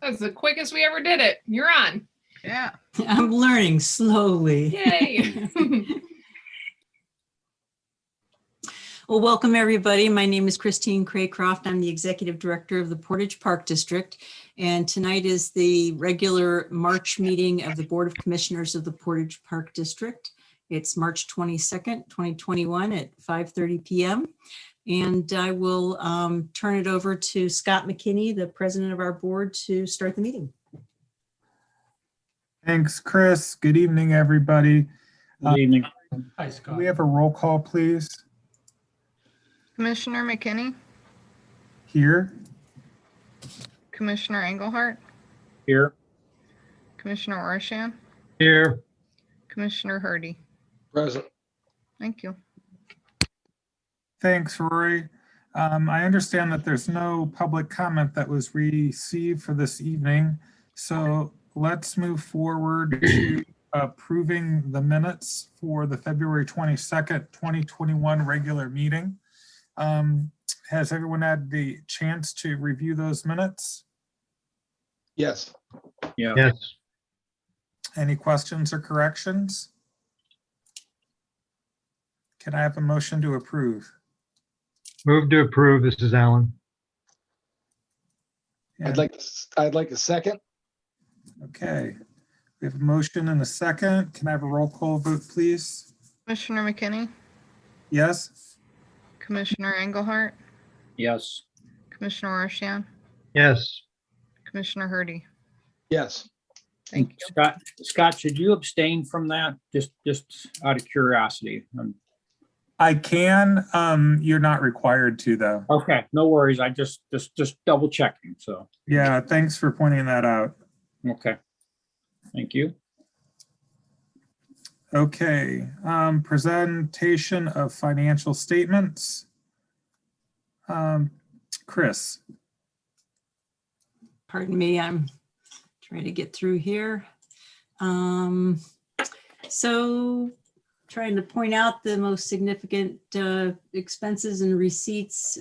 That's the quickest we ever did it. You're on. Yeah. I'm learning slowly. Yay. Well, welcome everybody. My name is Christine Craycroft. I'm the Executive Director of the Portage Park District. And tonight is the regular March meeting of the Board of Commissioners of the Portage Park District. It's March 22nd, 2021 at 5:30 p.m. And I will turn it over to Scott McKinney, the president of our board, to start the meeting. Thanks, Chris. Good evening, everybody. Good evening. Hi, Can Scott. we have a roll call, please? Commissioner McKinney, Here. Commissioner Engelhardt, Here. Commissioner Orshan, Here. Commissioner Hardy. Present. Thank you. Thanks, Rory. I understand that there's no public comment that was received for this evening. So let's move forward to approving the minutes for the February 22nd, 2021 regular meeting. Has everyone had the chance to review those minutes? Yes. Yeah. Yes. Any questions or corrections? Can I have a motion to approve? Move to approve. This is Alan. Yeah, I'd like a second. Okay. We have a motion and a second. Can I have a roll call vote, please? Commissioner McKinney, Yes? Commissioner Engelhardt, Yes. Commissioner Orshan, Yes. Commissioner Hardy. Yes. Thank you. Scott, should you abstain from that? Just out of curiosity. I can. You're not required to, though. Okay, no worries. I just double checking. So, Yeah, thanks for pointing that out. okay. Thank you. Okay, presentation of financial statements. Chris. Pardon me, I'm trying to get through here. So trying to point out the most significant expenses and receipts.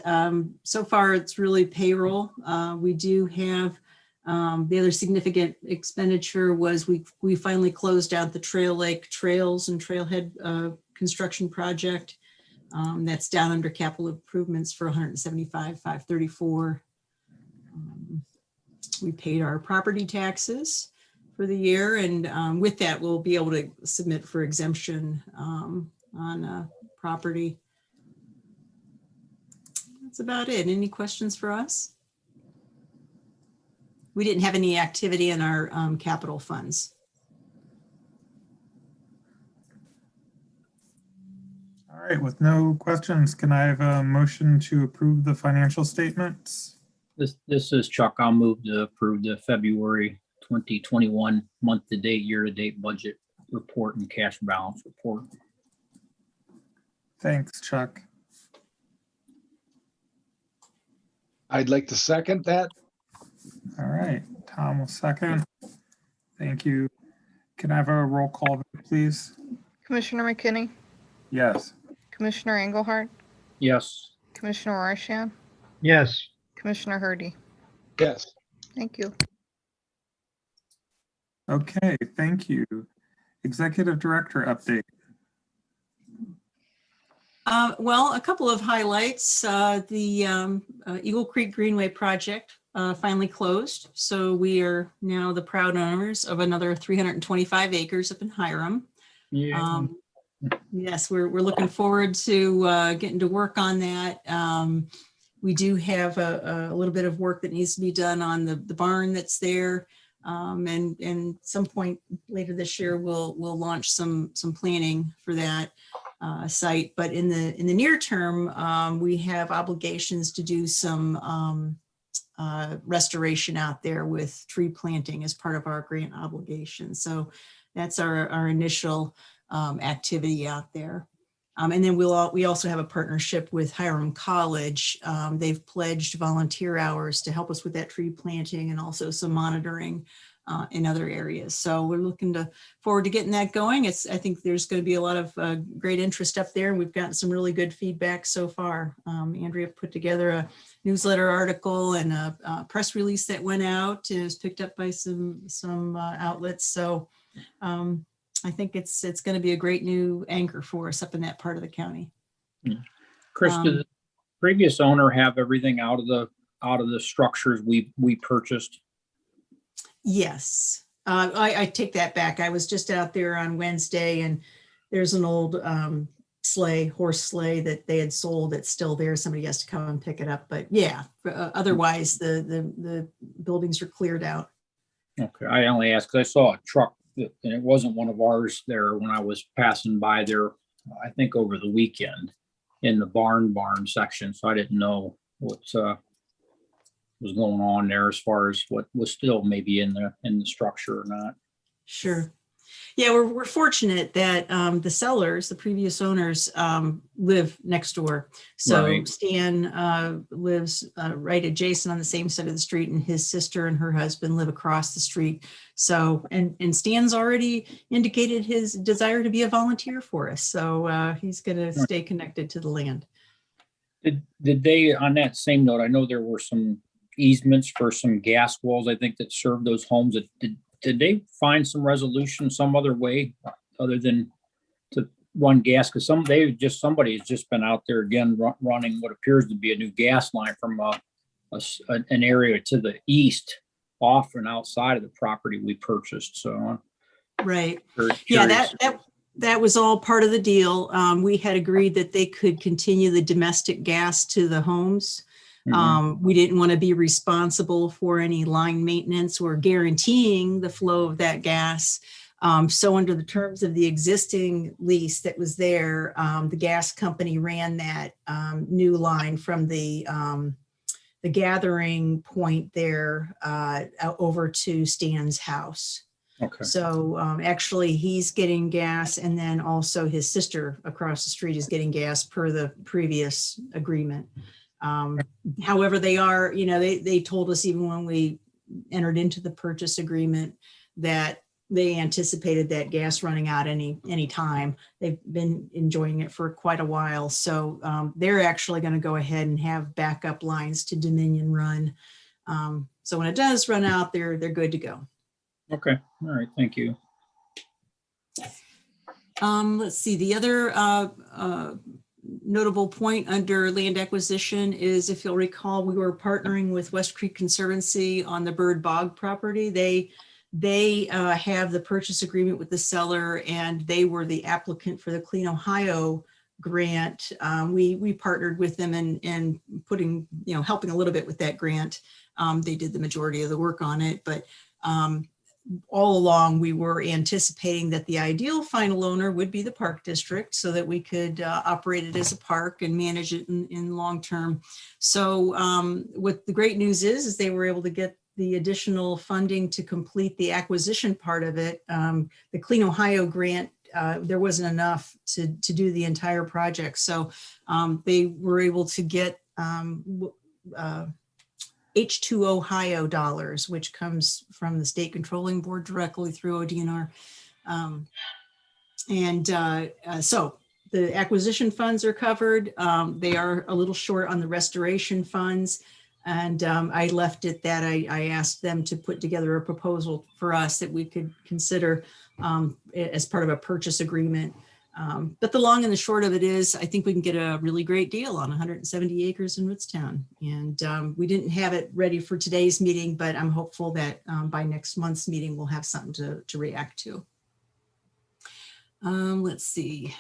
So far, it's really payroll. We do have the other significant expenditure was we finally closed out the Trail Lake Trails and Trailhead construction project. That's down under capital improvements for $175,534. We paid our property taxes for the year, and with that, we'll be able to submit for exemption on property. That's about it. Any questions for us? We didn't have any activity in our capital funds. All right, with no questions, can I have a motion to approve the financial statements? This is Chuck. I'll move to approve the February 2021 month-to-date, year-to-date budget report and cash balance report. Thanks, Chuck. I'd like to second that. All right, Tom will second. Thank you. Can I have a roll call, vote, please? Commissioner McKinney, Yes. Commissioner Engelhardt, Yes. Commissioner Orshan, Yes. Commissioner Hardy. Yes. Thank you. Okay, thank you. Executive Director update. Well, a couple of highlights. The Eagle Creek Greenway project finally closed. So we are now the proud owners of another 325 acres up in Hiram. Yeah. Yes, we're looking forward to getting to work on that. We do have a little bit of work that needs to be done on the barn that's there. And some point later this year, we'll launch some planning for that site. But in the near term, we have obligations to do some restoration out there with tree planting as part of our grant obligation. So that's our initial activity out there. And then we also have a partnership with Hiram College. They've pledged volunteer hours to help us with that tree planting and also some monitoring in other areas. So we're looking forward to getting that going. I think there's going to be a lot of great interest up there, and we've gotten some really good feedback so far. Andrea put together a newsletter article and a press release that went out and was picked up by some outlets. So I think it's going to be a great new anchor for us up in that part of the county. Chris, did the previous owner have everything out of the structures we purchased? Yes, I take that back. I was just out there on Wednesday, and there's an old horse sleigh that they had sold that's still there. Somebody has to come and pick it up. But yeah, otherwise the buildings are cleared out. Okay, I only asked because I saw a truck and it wasn't one of ours there when I was passing by there, I think over the weekend in the barn section. So I didn't know what was going on there as far as what was still maybe in the structure or not. Sure. Yeah, we're fortunate that the sellers, the previous owners, live next door. So Right. Stan lives right adjacent on the same side of the street, and his sister and her husband live across the street. So, and Stan's already indicated his desire to be a volunteer for us. So he's going to stay connected to the land. Did they, on that same note, I know there were some easements for some gas wells, I think, that served those homes. Did they find some resolution some other way other than to run gas? Because somebody has just been out there again running what appears to be a new gas line from an area to the east, off and outside of the property we purchased. So Right. yeah, That was all part of the deal. We had agreed that they could continue the domestic gas to the homes. We didn't want to be responsible for any line maintenance or guaranteeing the flow of that gas. So under the terms of the existing lease that was there, the gas company ran that new line from the gathering point there over to Stan's house. Okay. So actually he's getting gas, and then also his sister across the street is getting gas per the previous agreement. However, they are, they told us even when we entered into the purchase agreement that they anticipated that gas running out any time. They've been enjoying it for quite a while. So they're actually going to go ahead and have backup lines to Dominion run. So when it does run out, they're good to go. Okay. All right. Thank you. Let's see, the other notable point under land acquisition is, if you'll recall, we were partnering with West Creek Conservancy on the Bird Bog property. They have the purchase agreement with the seller, and they were the applicant for the Clean Ohio grant. We partnered with them in putting, helping a little bit with that grant. They did the majority of the work on it, but all along we were anticipating that the ideal final owner would be the park district, so that we could operate it as a park and manage it in long term. So what the great news is they were able to get the additional funding to complete the acquisition part of it. The Clean Ohio grant, there wasn't enough to do the entire project. So they were able to get H2 Ohio dollars, which comes from the state controlling board directly through ODNR. So the acquisition funds are covered. They are a little short on the restoration funds. And I left it that I asked them to put together a proposal for us that we could consider as part of a purchase agreement. But the long and the short of it is, I think we can get a really great deal on 170 acres in Rootstown. And we didn't have it ready for today's meeting, but I'm hopeful that by next month's meeting, we'll have something to react to. Let's see.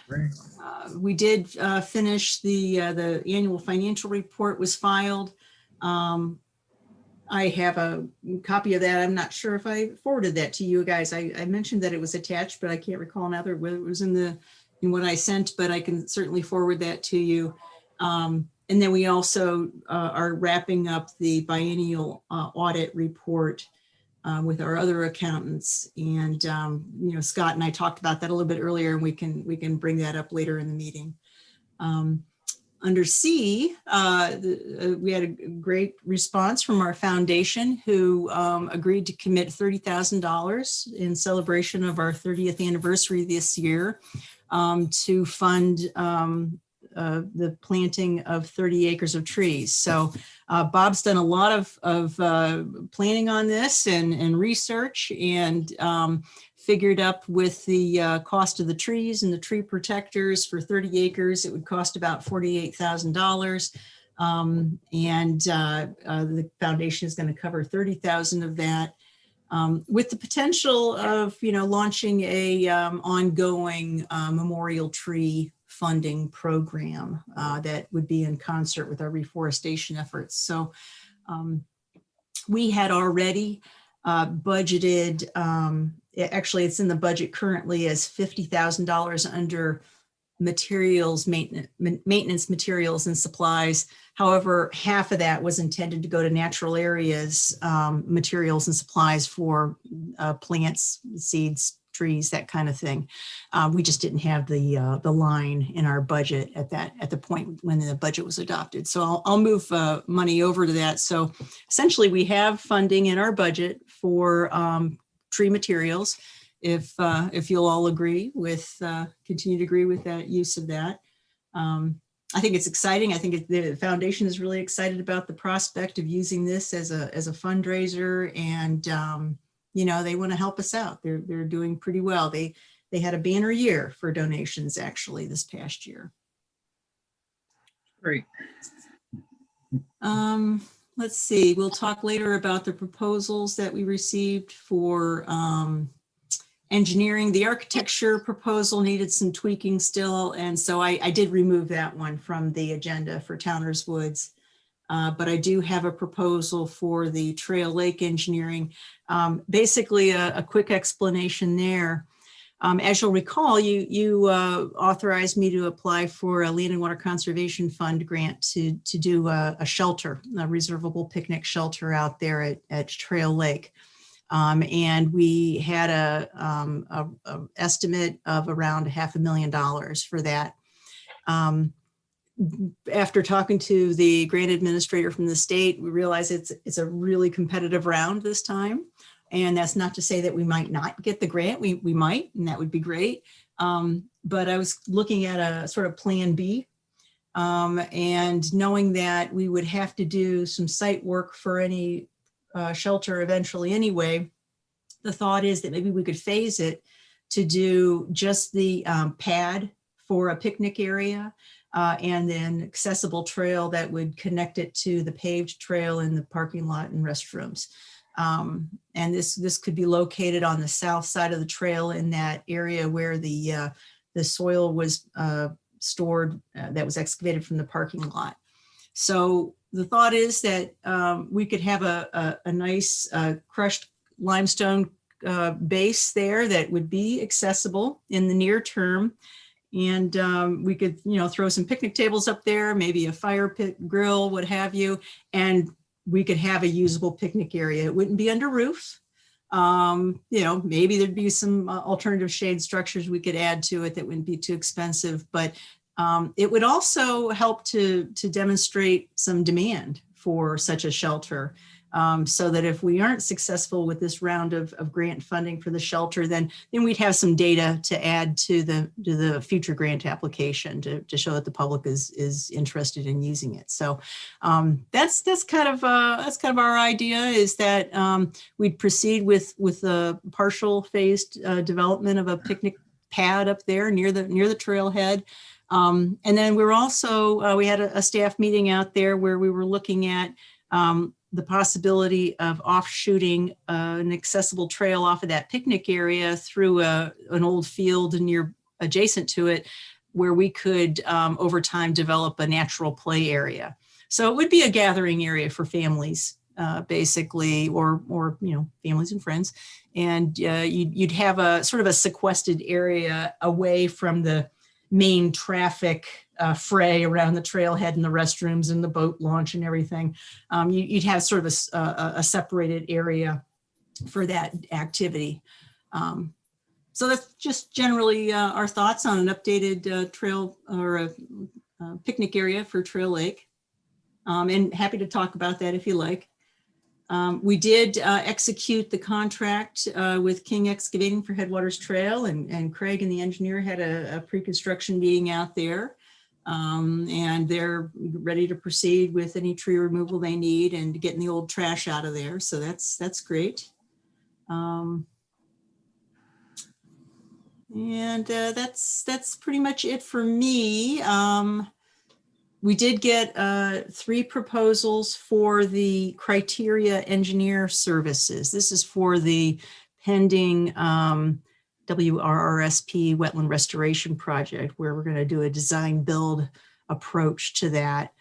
We did finish the annual financial report was filed. I have a copy of that. I'm not sure if I forwarded that to you guys. I mentioned that it was attached, but I can't recall now whether it was in what I sent, but I can certainly forward that to you. And then we also are wrapping up the biennial audit report with our other accountants. And, Scott and I talked about that a little bit earlier, and we can bring that up later in the meeting. Under C, we had a great response from our foundation who agreed to commit $30,000 in celebration of our 30th anniversary this year to fund the planting of 30 acres of trees. So Bob's done a lot of planning on this and research, and figured up with the cost of the trees and the tree protectors for 30 acres, it would cost about $48,000. And the foundation is going to cover 30,000 of that, with the potential of, launching a ongoing memorial tree funding program that would be in concert with our reforestation efforts. So we had already budgeted, actually it's in the budget currently as $50,000 under materials, maintenance materials and supplies. However, half of that was intended to go to natural areas, materials and supplies for plants, seeds, trees, that kind of thing. We just didn't have the line in our budget at the point when the budget was adopted. So I'll move money over to that. So essentially we have funding in our budget for tree materials. If you'll all agree with, continue to agree with that use of that. I think it's exciting. I think the foundation is really excited about the prospect of using this as a fundraiser, and they want to help us out. They're doing pretty well. They had a banner year for donations actually this past year. Great. Let's see, we'll talk later about the proposals that we received for engineering. The architecture proposal needed some tweaking still, and so I did remove that one from the agenda for Towners Woods. But I do have a proposal for the Trail Lake engineering. Basically a quick explanation there. As you'll recall, you authorized me to apply for a Land and Water Conservation Fund grant to do a shelter, a reservable picnic shelter out there at Trail Lake. And we had a estimate of around $500,000 for that. After talking to the grant administrator from the state, we realized it's a really competitive round this time. And that's not to say that we might not get the grant. We might, and that would be great. But I was looking at a sort of plan B, and knowing that we would have to do some site work for any shelter eventually anyway, the thought is that maybe we could phase it to do just the pad for a picnic area, and then accessible trail that would connect it to the paved trail in the parking lot and restrooms. And this could be located on the south side of the trail in that area where the soil was stored that was excavated from the parking lot. So the thought is that we could have a nice crushed limestone base there that would be accessible in the near term. And we could, throw some picnic tables up there, maybe a fire pit grill, what have you, and we could have a usable picnic area. It wouldn't be under roof. Maybe there'd be some alternative shade structures we could add to it that wouldn't be too expensive, but it would also help to demonstrate some demand for such a shelter. So that if we aren't successful with this round of grant funding for the shelter, then we'd have some data to add to the future grant application to show that the public is interested in using it. So that's kind of our idea, is that we'd proceed with a partial phased development of a picnic pad up there near the trailhead. And then we're also we had a staff meeting out there where we were looking at the possibility of offshooting an accessible trail off of that picnic area through an old field near adjacent to it, where we could over time develop a natural play area. So it would be a gathering area for families, basically, or families and friends. And you'd have a sort of a sequestered area away from the main traffic fray around the trailhead and the restrooms and the boat launch and everything. You'd have sort of a separated area for that activity. So that's just generally our thoughts on an updated trail or a picnic area for Trail Lake. And happy to talk about that if you like. We did execute the contract with King Excavating for Headwaters Trail, and Craig and the engineer had a pre-construction meeting out there. And they're ready to proceed with any tree removal they need and getting the old trash out of there. So that's great. And that's pretty much it for me. We did get 3 proposals for the criteria engineer services. This is for the pending WRRSP wetland restoration project, where we're going to do a design build approach to that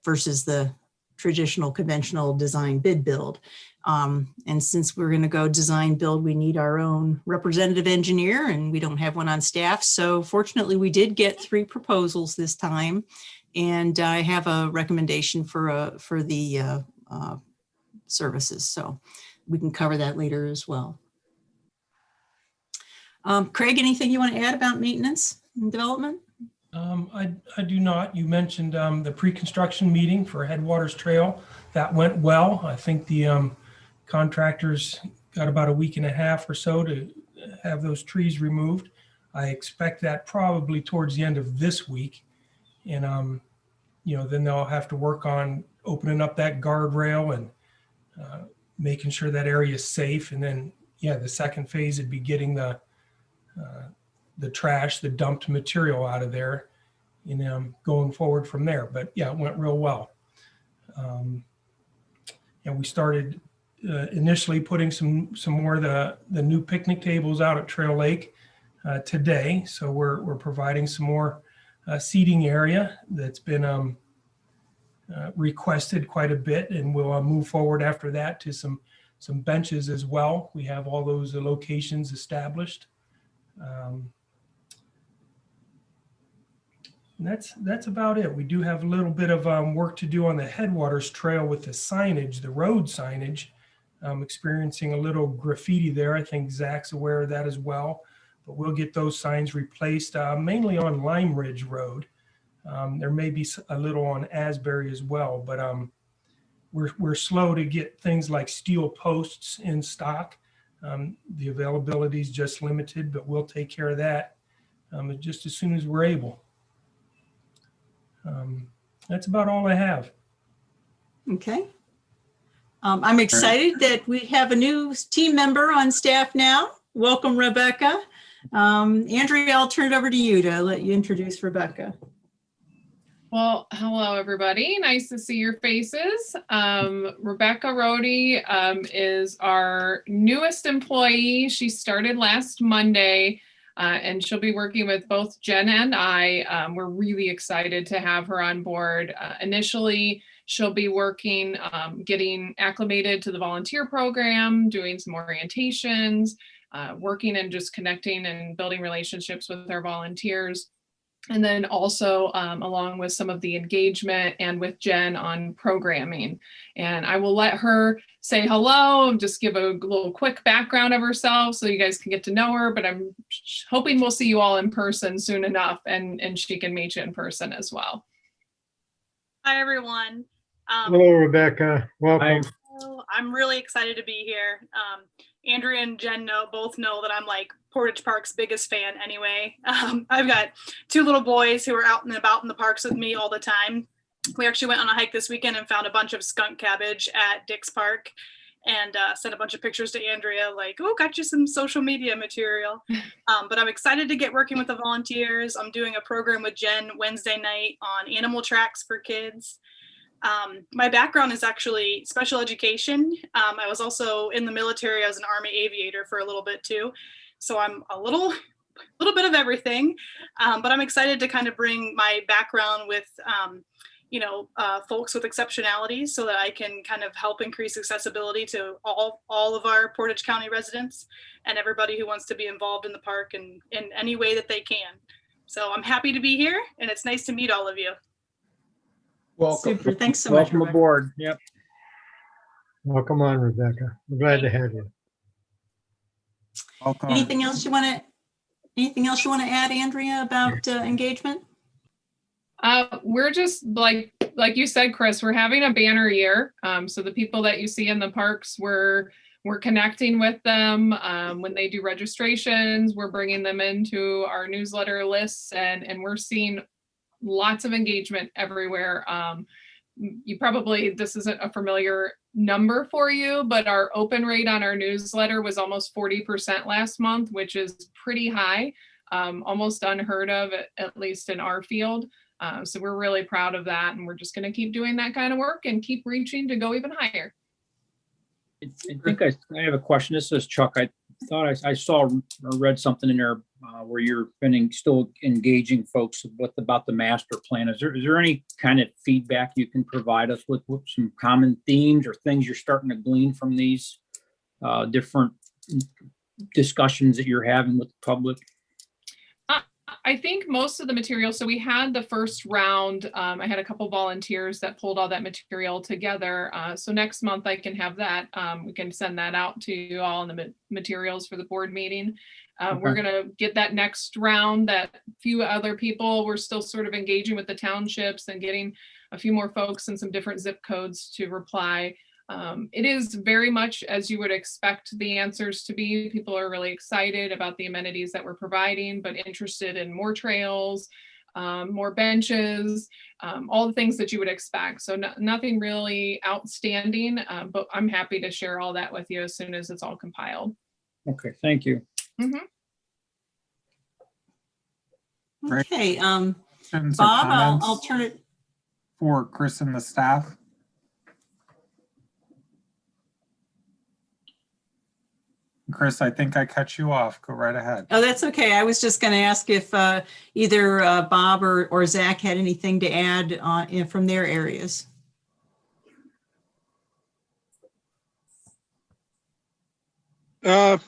versus the traditional conventional design bid build. And since we're going to go design build, we need our own representative engineer, and we don't have one on staff. So fortunately, we did get 3 proposals this time, and I have a recommendation for the services. So we can cover that later as well. Craig, anything you want to add about maintenance and development? I do not. You mentioned the pre-construction meeting for Headwaters Trail. That went well. I think the contractors got about a week and a half or so to have those trees removed. I expect that probably towards the end of this week. And, then they'll have to work on opening up that guardrail and making sure that area is safe. And then, the second phase would be getting the trash, the dumped material out of there, and going forward from there. But it went real well. And we started initially putting some more of the new picnic tables out at Trail Lake today. So we're providing some more seating area that's been requested quite a bit, and we'll move forward after that to some benches as well. We have all those locations established. And that's about it. We do have a little bit of work to do on the Headwaters Trail with the signage, the road signage. Experiencing a little graffiti there. I think Zach's aware of that as well. But we'll get those signs replaced, mainly on Lime Ridge Road. There may be a little on Asbury as well, but we're slow to get things like steel posts in stock. The availability is just limited, but we'll take care of that just as soon as we're able. That's about all I have. Okay. I'm excited that we have a new team member on staff now. Welcome, Rebecca. Andrea, I'll turn it over to you to let you introduce Rebecca. Well, hello, everybody. Nice to see your faces. Rebecca Rohde is our newest employee. She started last Monday, and she'll be working with both Jen and I. We're really excited to have her on board. Initially, she'll be working, getting acclimated to the volunteer program, doing some orientations, working and just connecting and building relationships with our volunteers. And then also along with some of the engagement and with Jen on programming. And I will let her say hello, just give a little quick background of herself so you guys can get to know her. But I'm hoping we'll see you all in person soon enough, and she can meet you in person as well. Hi, everyone. Hello, Rebecca. Welcome. I'm really excited to be here. Andrea and Jen both know that I'm like Portage Park's biggest fan anyway. I've got 2 little boys who are out and about in the parks with me all the time. We actually went on a hike this weekend and found a bunch of skunk cabbage at Dick's Park, and sent a bunch of pictures to Andrea like, oh, got you some social media material. But I'm excited to get working with the volunteers. I'm doing a program with Jen Wednesday night on animal tracks for kids. My background is actually special education. I was also in the military. I was an Army aviator for a little bit too. So I'm a little bit of everything, but I'm excited to kind of bring my background with, folks with exceptionalities so that I can kind of help increase accessibility to all of our Portage County residents and everybody who wants to be involved in the park in any way that they can. So I'm happy to be here, and it's nice to meet all of you. Welcome. Super. Thanks so much, Welcome Rebecca. aboard. Yep. Welcome on, Rebecca. We're glad to have you. Welcome. Anything else you want to add, Andrea, about engagement? We're just like you said, Chris, we're having a banner year. So the people that you see in the parks, we're connecting with them. When they do registrations, we're bringing them into our newsletter lists, and we're seeing lots of engagement everywhere. This isn't a familiar number for you, but our open rate on our newsletter was almost 40% last month, which is pretty high, almost unheard of, at least in our field. So we're really proud of that, and we're just going to keep doing that kind of work and keep reaching to go even higher. I think I have a question. This is Chuck. I thought I saw or read something in there where you're still engaging folks about the master plan. Is there any kind of feedback you can provide us with some common themes or things you're starting to glean from these different discussions that you're having with the public? I think most of the material, so we had the first round, I had a couple volunteers that pulled all that material together. So next month I can have that. We can send that out to you all in the materials for the board meeting. We're going to get that next round, that few other people. We're still sort of engaging with the townships and getting a few more folks in some different zip codes to reply. It is very much as you would expect the answers to be. People are really excited about the amenities that we're providing, but interested in more trails, more benches, all the things that you would expect. So nothing really outstanding, but I'm happy to share all that with you as soon as it's all compiled. Okay, thank you. Mm-hmm. Okay, Questions or Bob, comments I'll turn it. for Chris and the staff. Chris, I think I cut you off. Go right ahead. Oh, that's okay. I was just going to ask if either Bob or Zach had anything to add from their areas. No,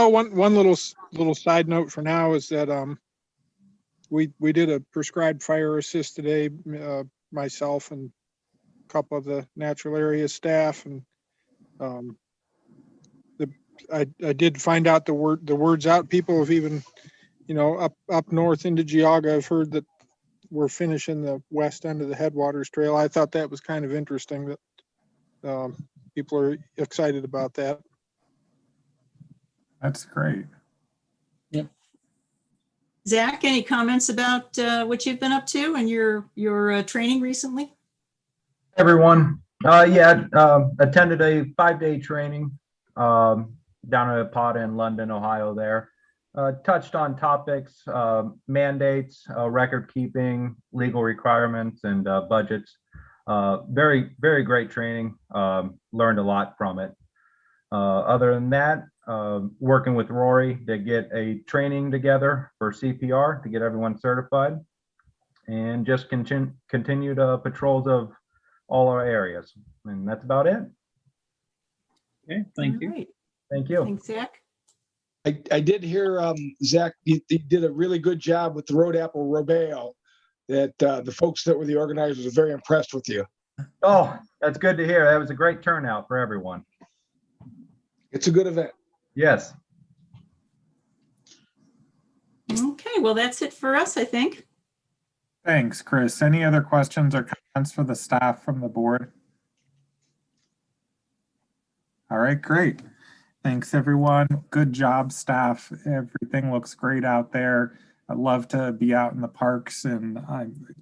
one little side note for now is that we did a prescribed fire assist today, myself and a couple of the natural area staff, and I did find out the word's out. People have even, up north into Geauga, I've heard that we're finishing the west end of the Headwaters Trail. I thought that was kind of interesting that people are excited about that. That's great. Yep. Zach, any comments about what you've been up to and your training recently? Everyone, attended a 5-day training down at Portage in London, Ohio there. Touched on topics, mandates, record keeping, legal requirements, and budgets. Very, very great training. Learned a lot from it. Other than that, working with Rory to get a training together for CPR to get everyone certified, and just continued patrols of all our areas. And that's about it. Okay, thank you. Right. Thank you. Thanks, Zach. I did hear, Zach, you did a really good job with the Road Apple Rodeo, that the folks that were the organizers are very impressed with you. Oh, that's good to hear. That was a great turnout for everyone. It's a good event. Yes. Okay, well, that's it for us, I think. Thanks, Chris. Any other questions or comments for the staff from the board? All right, great. Thanks, everyone. Good job, staff. Everything looks great out there. I love to be out in the parks, and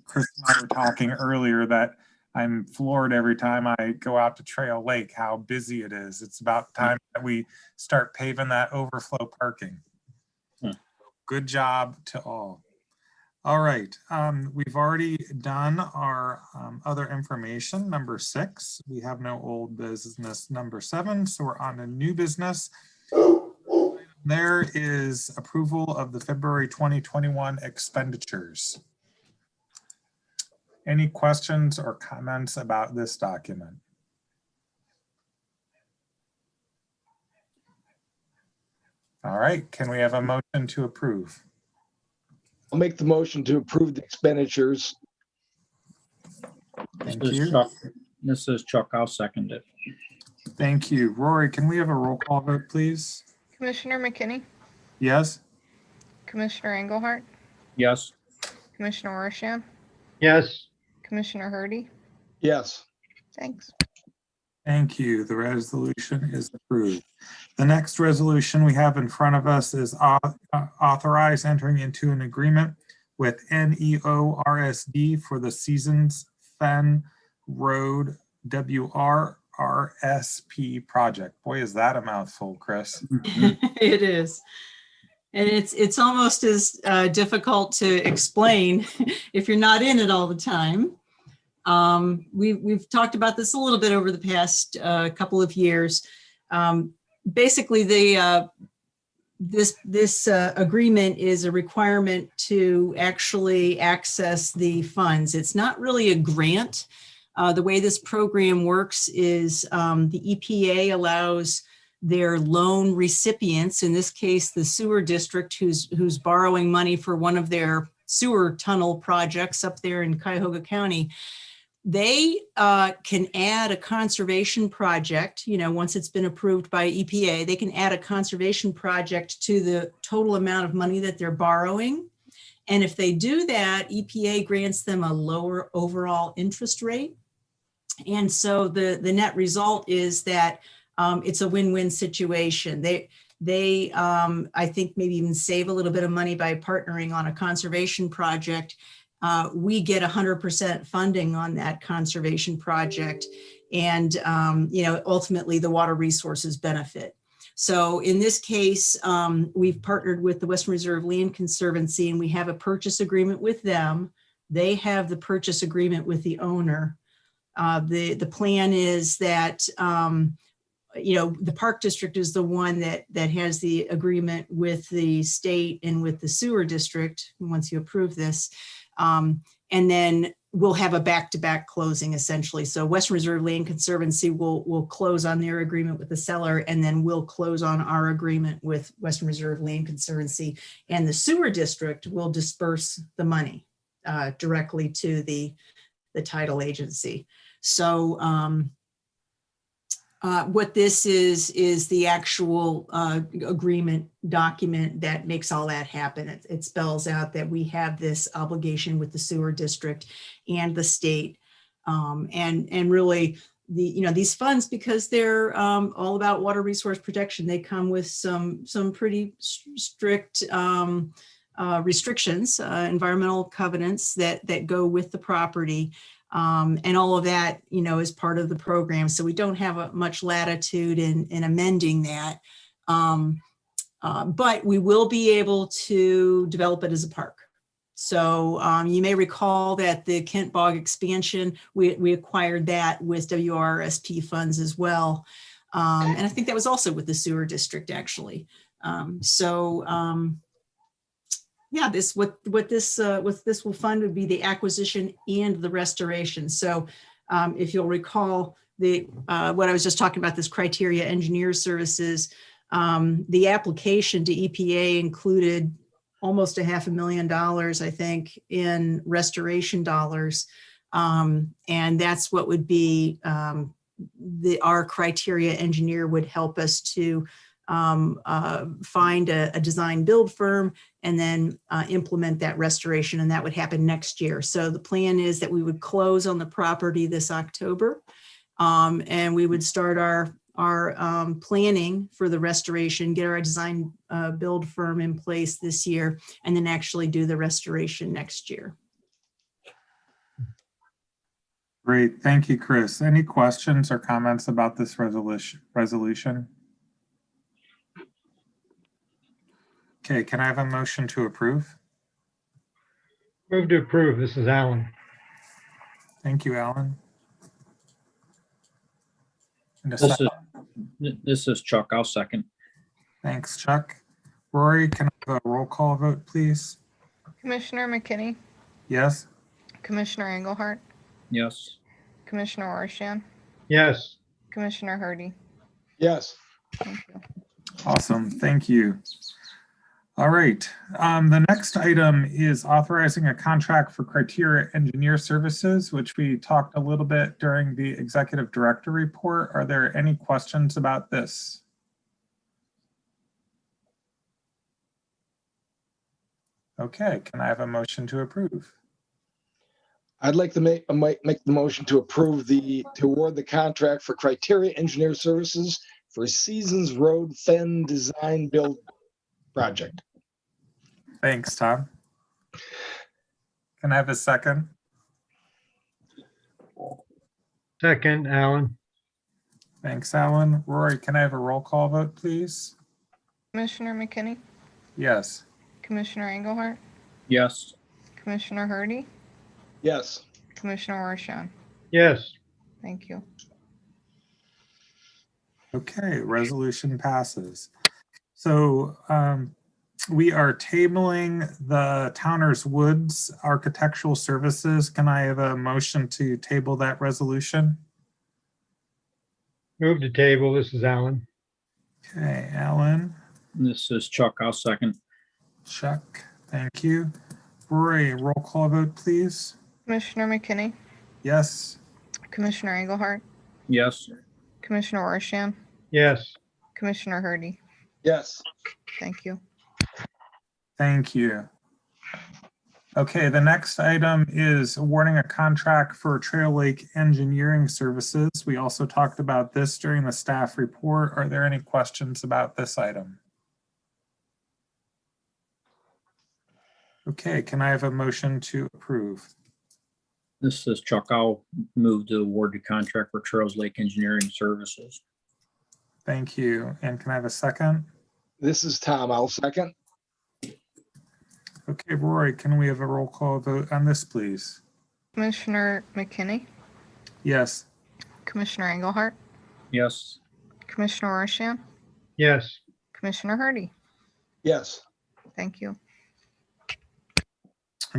Chris and I were talking earlier that I'm floored every time I go out to Trail Lake, how busy it is. It's about time that we start paving that overflow parking. Good job to all. All right, we've already done our other information, number 6. We have no old business, number 7, so we're on to new business. There is approval of the February 2021 expenditures. Any questions or comments about this document? All right, can we have a motion to approve? I'll make the motion to approve the expenditures. Thank This is you. Chuck. This is Chuck. I'll second it. Thank you. Rory, can we have a roll call vote, please? Commissioner McKinney, Yes? Commissioner Engelhardt, Yes. Commissioner Orsham, Yes, Commissioner Hardy. Yes. Thanks. Thank you. The resolution is approved. The next resolution we have in front of us is authorize entering into an agreement with NEORSD for the Seasons Fen Road WRRSP project. Boy, is that a mouthful, Chris. It is. And it's almost as difficult to explain if you're not in it all the time. We've talked about this a little bit over the past couple of years. Basically, this agreement is a requirement to actually access the funds. It's not really a grant. The way this program works is the EPA allows their loan recipients, in this case, the sewer district who's borrowing money for one of their sewer tunnel projects up there in Cuyahoga County. They can add a conservation project, once it's been approved by EPA, they can add a conservation project to the total amount of money that they're borrowing. And if they do that, EPA grants them a lower overall interest rate. And so the net result is that it's a win-win situation. They I think maybe even save a little bit of money by partnering on a conservation project. We get 100% funding on that conservation project, and ultimately the water resources benefit. So in this case, we've partnered with the Western Reserve Land Conservancy, and we have a purchase agreement with them. They have the purchase agreement with the owner. The plan is that the Park District is the one that has the agreement with the state and with the sewer district once you approve this. And then we'll have a back-to-back closing essentially. So Western Reserve Land Conservancy will close on their agreement with the seller, and then we'll close on our agreement with Western Reserve Land Conservancy, and the sewer district will disperse the money directly to the title agency. So what this is the actual agreement document that makes all that happen. It spells out that we have this obligation with the sewer district and the state, and really these funds, because they're all about water resource protection, they come with some pretty strict restrictions, environmental covenants that go with the property. And all of that, is part of the program. So we don't have much latitude in amending that. But we will be able to develop it as a park. So you may recall that the Kent Bog expansion, we acquired that with WRSP funds as well. And I think that was also with the sewer district, actually. Yeah, what this will fund would be the acquisition and the restoration. So if you'll recall what I was just talking about, this criteria engineer services, the application to EPA included almost $500,000, I think, in restoration dollars. And that's what would be our criteria engineer would help us to find a design build firm and then implement that restoration, and that would happen next year. So the plan is that we would close on the property this October, and we would start our planning for the restoration, get our design build firm in place this year, and then actually do the restoration next year. Great, thank you, Chris. Any questions or comments about this resolution? Okay, can I have a motion to approve? move to approve. This is Alan. Thank you, Alan. And a This second. This is Chuck. I'll second. Thanks, Chuck. Rory, can I have a roll call vote, please? Commissioner McKinney, Yes? Commissioner Engelhardt, Yes. Commissioner Orsham, Yes, Commissioner Hardy. Yes. Thank you. Awesome, thank you. All right, the next item is authorizing a contract for criteria engineer services, which we talked a little bit during the executive director report. Are there any questions about this? Okay, can I have a motion to approve? I'd like to make the motion to approve to award the contract for Criteria Engineer Services for Seasons Road Fen Design Build Project. Thanks, Tom. Can I have a second? Second, Alan. Thanks, Alan. Rory, can I have a roll call vote, please? Commissioner McKinney, Yes. Commissioner Engelhardt, Yes. Commissioner Hardy, Yes. Commissioner Roshan. Yes. Thank you. Okay, resolution passes. So we are tabling the Towners Woods Architectural Services. Can I have a motion to table that resolution? Move to table. This is Alan. Okay, Alan, This is Chuck. I'll second. Chuck, thank you. Rory, roll call vote, please. Commissioner McKinney, Yes. Commissioner Engelhardt, Yes. Commissioner Roshan, Yes. Commissioner Hardy. Yes. Thank you. Thank you. Okay, the next item is awarding a contract for Trail Lake Engineering Services. We also talked about this during the staff report. Are there any questions about this item? Okay, can I have a motion to approve? This is Chuck. I'll move to award the contract for Trails Lake Engineering Services. Thank you. And can I have a second? This is Tom. I'll second. Okay, Rory, can we have a roll call vote on this, please? Commissioner McKinney, Yes. Commissioner Engelhardt, Yes. Commissioner Roshan, Yes. Commissioner Hardy. Yes. Thank you.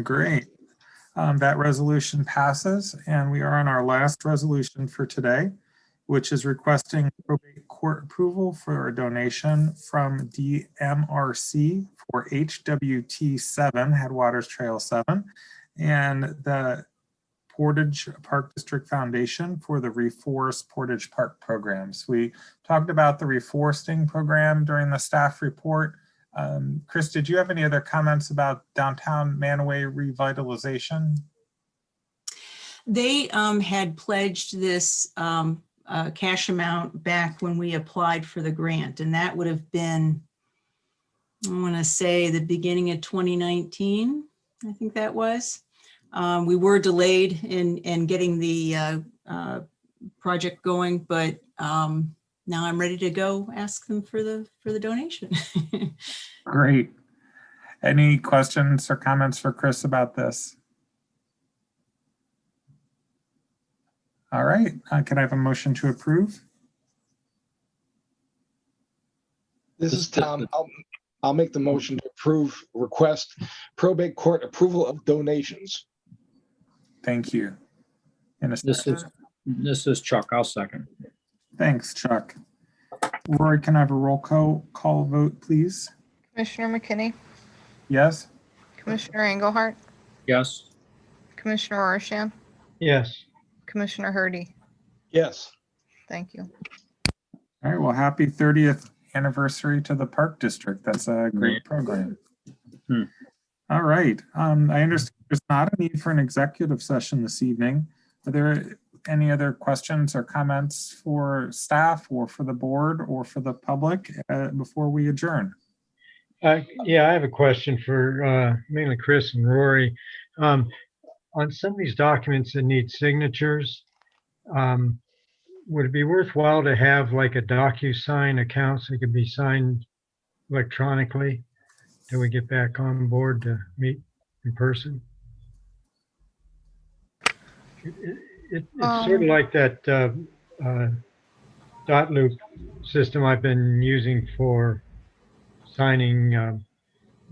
Great. That resolution passes, and we are on our last resolution for today, which is requesting probate court approval for a donation from DMRC for HWT 7, Headwaters Trail 7, and the Portage Park District Foundation for the Reforest Portage Park programs. We talked about the reforesting program during the staff report. Chris, did you have any other comments about downtown Manaway revitalization? They had pledged this cash amount back when we applied for the grant, and that would have been, I want to say, the beginning of 2019, I think that was. We were delayed in getting the project going, but now I'm ready to go ask them for the donation. Great. Any questions or comments for Chris about this? All right, can I have a motion to approve? This is Tom. I'll make the motion to approve request probate court approval of donations. Thank you. And This is Chuck. I'll second. thanks, Chuck. Rory, can I have a roll call vote, please? Commissioner McKinney, Yes? Commissioner Engelhardt, Yes. Commissioner Roshan, Yes. Commissioner Hardy. Yes. Thank you. All right, well, happy 30th anniversary to the Park District. That's a great program. All right, I understand there's not a need for an executive session this evening. Are there any other questions or comments for staff or for the board or for the public before we adjourn? Yeah, I have a question for mainly Chris and Rory. On some of these documents that need signatures, would it be worthwhile to have like a DocuSign account so it could be signed electronically till we get back on board to meet in person? It's sort of like that dot loop system I've been using for signing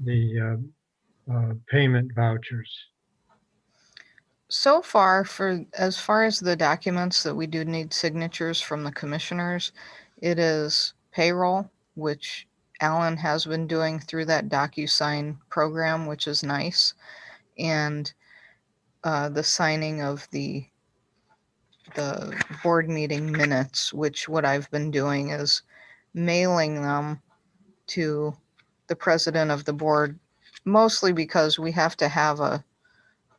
the payment vouchers. So far, as far as the documents that we do need signatures from the commissioners, it is payroll, which Alan has been doing through that DocuSign program, which is nice, and the signing of the board meeting minutes, which what I've been doing is mailing them to the president of the board mostly because we have to have a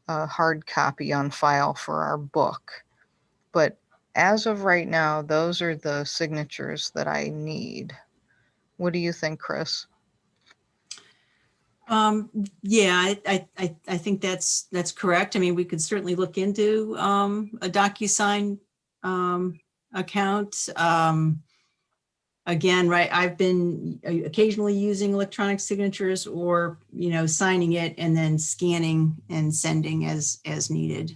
hard copy on file for our book. But as of right now, those are the signatures that I need. What do you think, Chris? Yeah, I think that's correct. I mean, we could certainly look into a DocuSign account. Again, right, I've been occasionally using electronic signatures or, signing it and then scanning and sending as needed.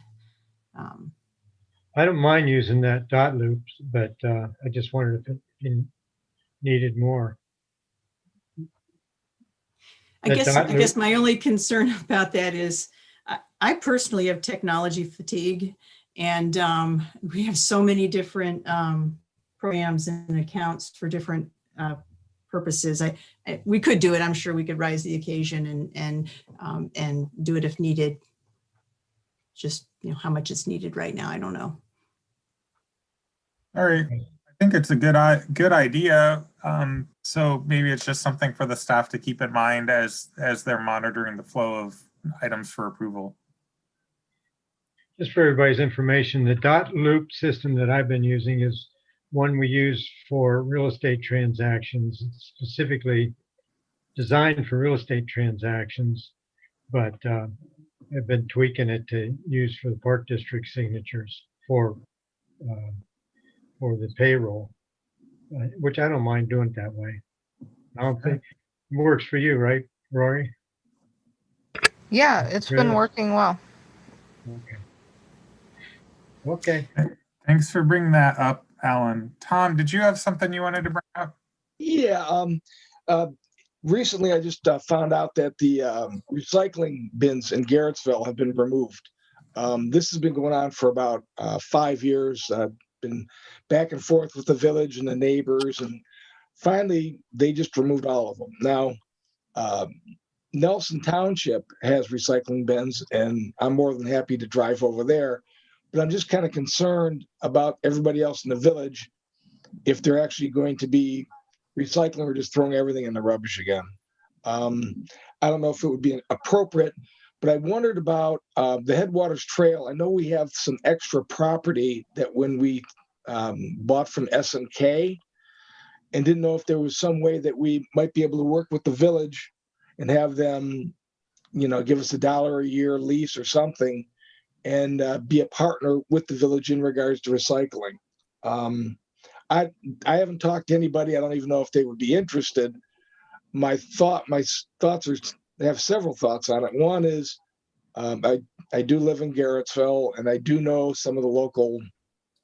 I don't mind using that dot loops, but I just wondered if it needed more. I guess my only concern about that is I personally have technology fatigue, and we have so many different programs and accounts for different purposes. We could do it. I'm sure we could rise the occasion and do it if needed. Just how much it's needed right now, I don't know. All right, I think it's a good idea. So maybe it's just something for the staff to keep in mind as they're monitoring the flow of items for approval. Just for everybody's information, the dot loop system that I've been using is one we use for real estate transactions. It's specifically designed for real estate transactions, but I've been tweaking it to use for the Park District signatures for the payroll, which I don't mind doing it that way. I don't think it works for you, right, Rory? Yeah, it's been working well. Okay. Thanks for bringing that up, Alan. Tom, did you have something you wanted to bring up? Yeah. Recently, I just found out that the recycling bins in Garrettsville have been removed. This has been going on for about 5 years. I've been back and forth with the village and the neighbors, and finally, they just removed all of them. Now, Nelson Township has recycling bins, and I'm more than happy to drive over there. But I'm just kind of concerned about everybody else in the village, if they're actually going to be recycling or just throwing everything in the rubbish again. I don't know if it would be appropriate, but I wondered about the Headwaters Trail. I know we have some extra property that when we bought from S&K, and didn't know if there was some way that we might be able to work with the village and have them, give us $1 a year lease or something, and be a partner with the village in regards to recycling. I haven't talked to anybody. I don't even know if they would be interested. My thoughts are, I have several thoughts on it. One is, I do live in Garrettsville, and I do know some of the local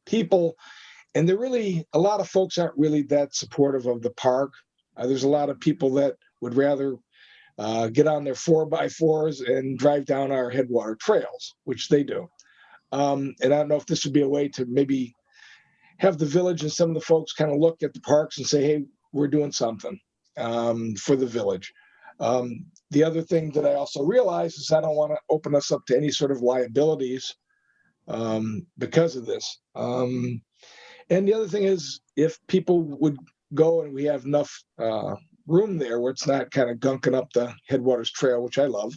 people, and a lot of folks aren't really that supportive of the park. There's a lot of people that would rather get on their 4x4s and drive down our Headwater trails, which they do. And I don't know if this would be a way to maybe have the village and some of the folks kind of look at the parks and say, hey, we're doing something for the village. The other thing that I also realize is I don't want to open us up to any sort of liabilities because of this. And the other thing is, if people would go and we have enough room there where it's not kind of gunking up the Headwaters Trail, which I love,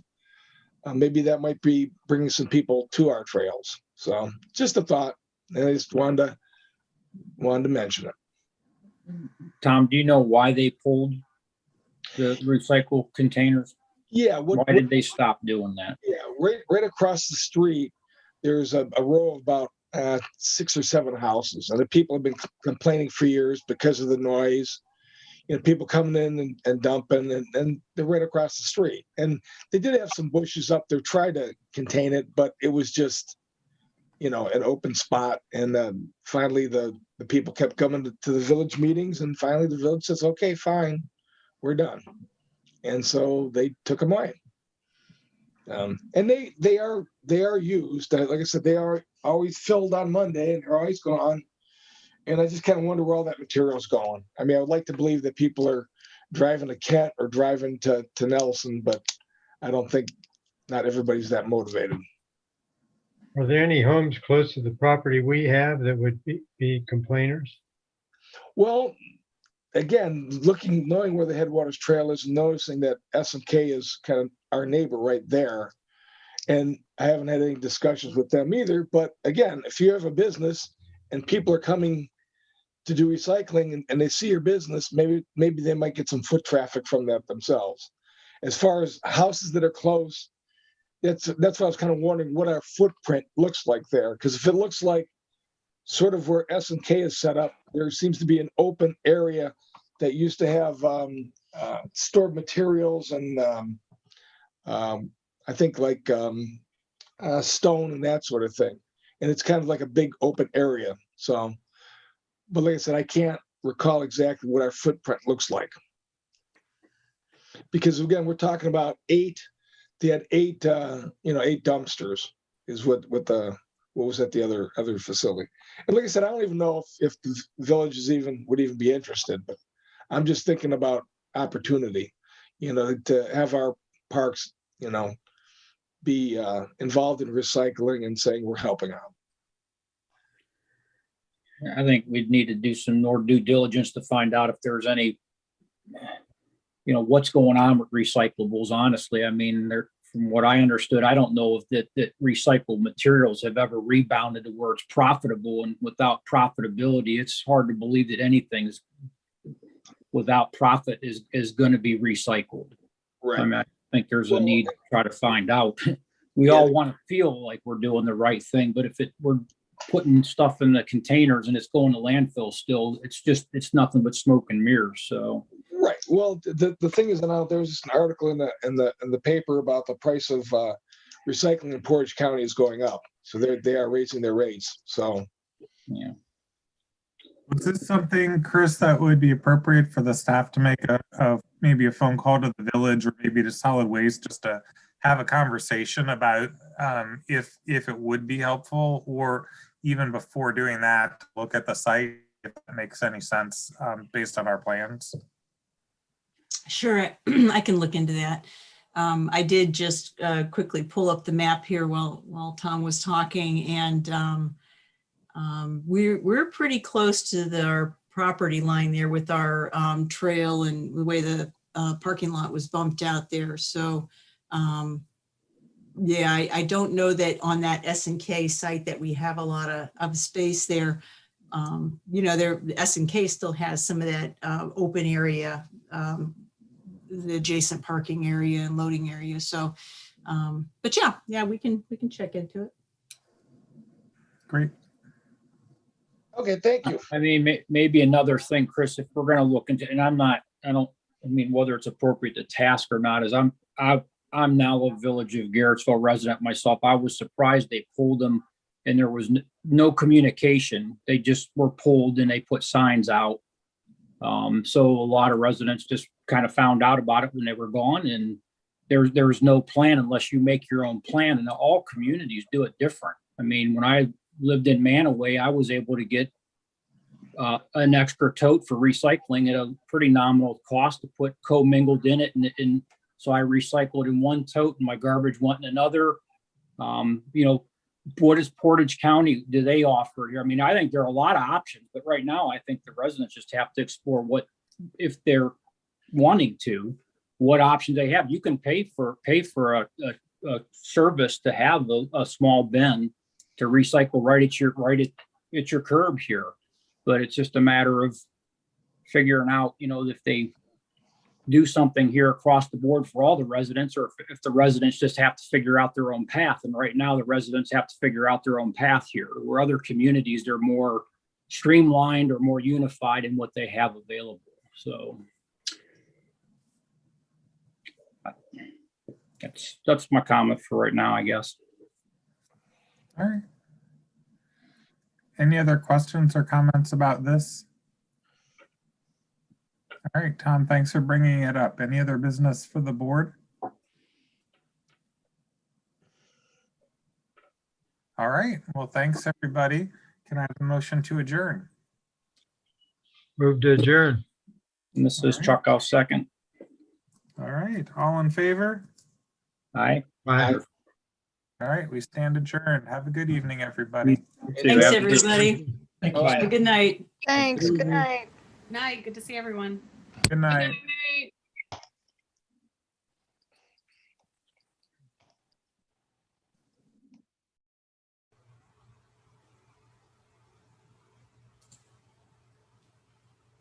maybe that might be bringing some people to our trails. So just a thought, and I just wanted to mention it. Tom, do you know why they pulled the recycle containers? Yeah. Why did they stop doing that? Yeah, right across the street, there's a row of about 6 or 7 houses, and the people have been complaining for years because of the noise. People coming in and dumping, and they're right across the street. And they did have some bushes up there, tried to contain it, but it was just, an open spot. And finally, the people kept coming to the village meetings, and finally the village says, okay, fine, we're done. And so they took them away. And they are used. Like I said, they are always filled on Monday, and they're always gone. And I just kind of wonder where all that material is going. I mean, I would like to believe that people are driving to Kent or driving to Nelson, but I don't think not everybody's that motivated. Are there any homes close to the property we have that would be complainers? Well, again, knowing where the Headwaters Trail is, noticing that S&K is kind of our neighbor right there. And I haven't had any discussions with them either. But again, if you have a business and people are coming to do recycling and they see your business, maybe they might get some foot traffic from that themselves. As far as houses that are close, that's what I was kind of wondering what our footprint looks like there. Because if it looks like sort of where S&K is set up, there seems to be an open area that used to have stored materials and I think like stone and that sort of thing. And it's kind of like a big open area. So, but like I said, I can't recall exactly what our footprint looks like. Because again, we're talking about they had eight dumpsters is what was at the other facility. And like I said, I don't even know if the village would even be interested, but I'm just thinking about opportunity, to have our parks, be involved in recycling and saying we're helping out. I think we'd need to do some more due diligence to find out if there's any, what's going on with recyclables. Honestly, I mean, from what I understood, I don't know if that recycled materials have ever rebounded to where it's profitable. And without profitability, it's hard to believe that anything's without profit is going to be recycled. Right. I mean, I think there's a need to try to find out. We all want to feel like we're doing the right thing, but if we're putting stuff in the containers and it's going to landfill still, it's nothing but smoke and mirrors. So right. Well, the thing is, now there was just an article in the paper about the price of recycling in Portage County is going up. So they are raising their rates. So yeah. Was this something, Chris, that would be appropriate for the staff to make maybe a phone call to the village or maybe to solid waste just to have a conversation about if it would be helpful, or even before doing that, look at the site if that makes any sense based on our plans? Sure, I can look into that. I did just quickly pull up the map here while Tom was talking, and we're pretty close to our property line there with our trail and the way the parking lot was bumped out there. So yeah, I don't know that on that S&K site that we have a lot of space there. The S&K still has some of that open area, the adjacent parking area and loading area. So, but yeah, we can check into it. Great. okay, thank you. I mean, maybe another thing, Chris, if we're going to look into, and I don't mean whether it's appropriate to task or not, is I'm now a Village of Garrettsville resident myself. I was surprised they pulled them and there was no communication. They just were pulled and they put signs out. So a lot of residents just kind of found out about it when they were gone, and there was no plan unless you make your own plan, and all communities do it different. I mean, when I lived in Manaway, I was able to get an extra tote for recycling at a pretty nominal cost to put commingled in it. And so I recycled in one tote and my garbage went in another. What does Portage County, do they offer here? I mean, I think there are a lot of options, but right now I think the residents just have to explore if they're wanting to, what options they have. You can pay for a service to have a small bin to recycle right at your curb here. But it's just a matter of figuring out, if they do something here across the board for all the residents, or if the residents just have to figure out their own path. And right now the residents have to figure out their own path here, where other communities, they're more streamlined or more unified in what they have available. So that's my comment for right now, I guess. All right. Any other questions or comments about this? All right, Tom, thanks for bringing it up. Any other business for the board? All right, well, thanks, everybody. Can I have a motion to adjourn? Move to adjourn. And this is Chuck, I'll second. All right, all in favor? Aye. Bye. All right, we stand adjourned. Have a good evening, everybody. Thanks, everybody. Thank you. Bye. Have a good night. Thanks. Good night. Night. Good to see everyone. Good night.